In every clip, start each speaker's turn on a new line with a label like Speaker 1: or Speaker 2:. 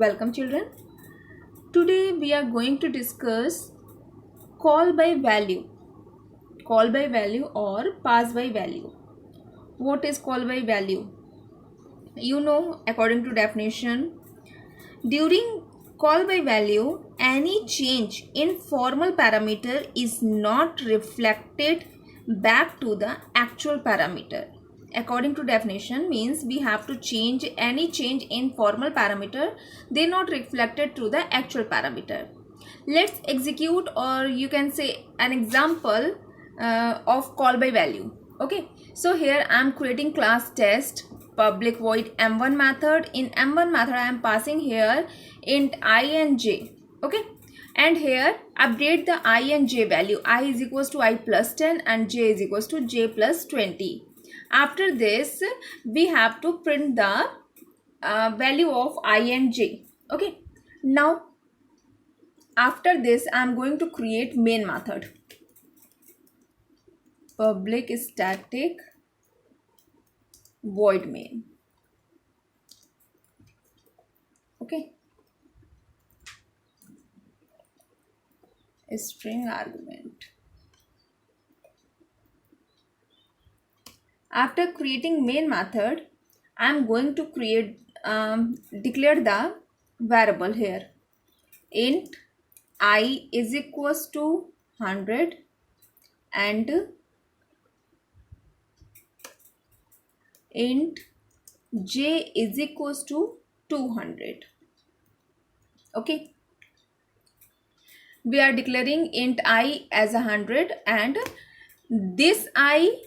Speaker 1: Welcome children. Today we are going to discuss call by value. Call by value or pass by value. What is call by value? According to definition, during call by value, any change in formal parameter is not reflected back to the actual parameter. According to definition means we have to change any change in formal parameter, they not reflected to the actual parameter. Let's execute, or you can say an example of call by value. Okay, so here I am creating class test public void m1 method. In m1 method I am passing here int I and j. Okay, and here update the I and j value. I is equals to I plus 10 and j is equals to j plus 20. After this we have to print the value of I and j. Okay, now after this I am going to create main method, public static void main. Okay, string argument. After creating main method, I am going to declare the variable here. Int I is equals to 100 and int j is equals to 200. Okay, we are declaring int I as 100 and this I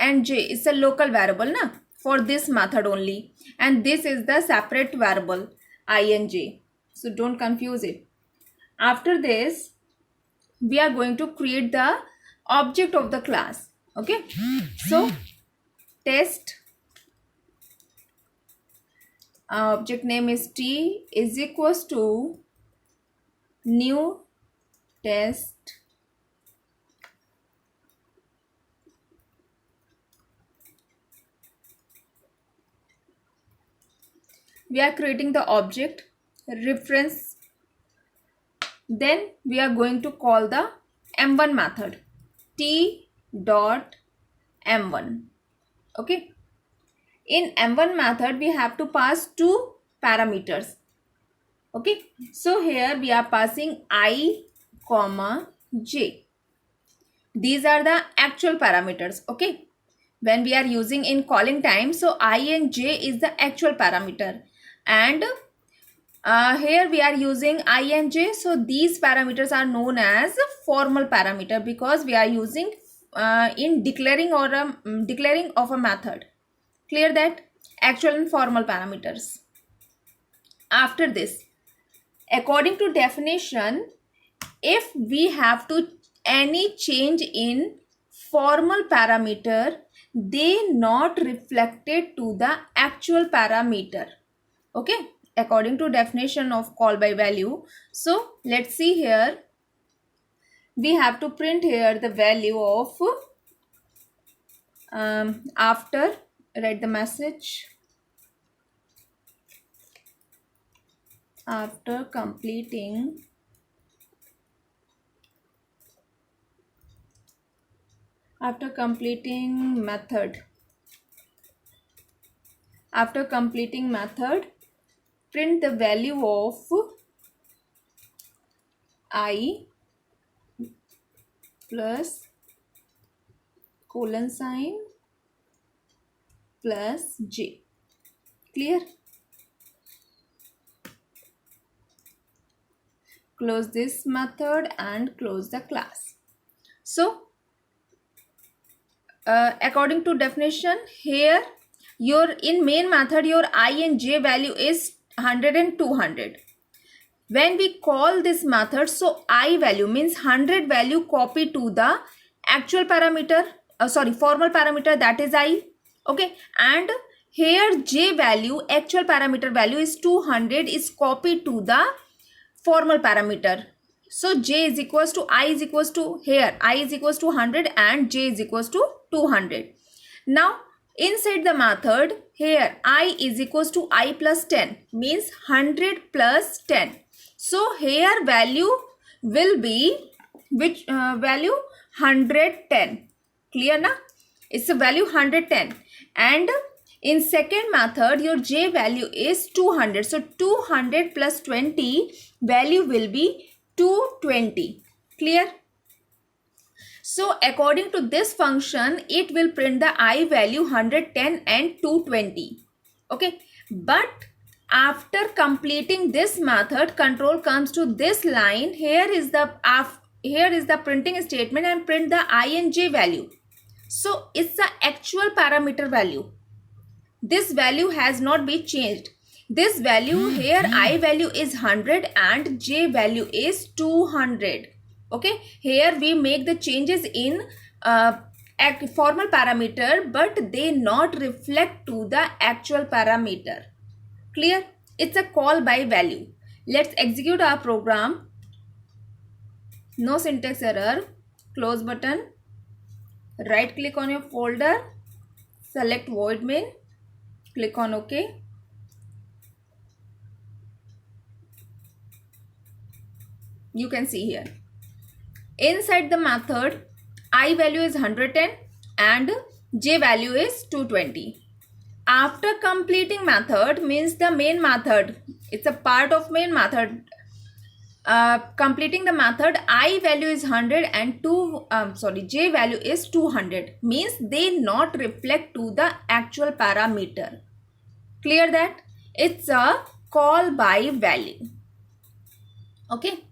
Speaker 1: and j is a local variable for this method only, and this is the separate variable I and j, so don't confuse it. After this we are going to create the object of the class. Okay, so test object name is t is equals to new test we are creating the object reference. Then we are going to call the m1 method t dot m1. Okay, in m1 method we have to pass two parameters. Okay, so here we are passing I comma j. These are the actual parameters. Okay, when we are using in calling time, so I and j is the actual parameter, and here we are using I and j, so these parameters are known as formal parameter because we are using in declaring or declaring of a method. Clear that? Actual and formal parameters. After this, according to definition, if we have to any change in formal parameter, they not reflected to the actual parameter. Okay, according to definition of call by value. So let's see here, we have to print here the value of after, write the message, after completing method, after completing method, print the value of I plus colon sign plus j. Clear? Close this method and close the class. So according to definition here, your in main method your I and j value is 100 and 200. When we call this method, so I value means 100 value copy to the actual parameter, formal parameter, that is I. Okay, and here j value, actual parameter value is 200, is copied to the formal parameter. So j is equals to I is equals to, here I is equals to 100 and j is equals to 200. Now inside the method here I is equals to I plus 10 means 100 plus 10. So here value will be which value 110. Clear na? It's a value 110. And in second method your j value is 200. So 200 plus 20 value will be 220. Clear? So according to this function, it will print the I value 110 and 220. Okay. But after completing this method, control comes to this line. Here is the printing statement and print the I and j value. So it's the actual parameter value. This value has not been changed. This value here I value is 100 and j value is 200. Okay, here we make the changes in formal parameter, but they not reflect to the actual parameter. Clear? It's a call by value. Let's execute our program. No syntax error. Close button. Right click on your folder. Select void main. Click on OK. You can see here. Inside the method, I value is 110 and j value is 220. After completing method means the main method. It's a part of main method. Completing the method, I value is 100 and j value is 200. Means they not reflect to the actual parameter. Clear that? It's a call by value. Okay.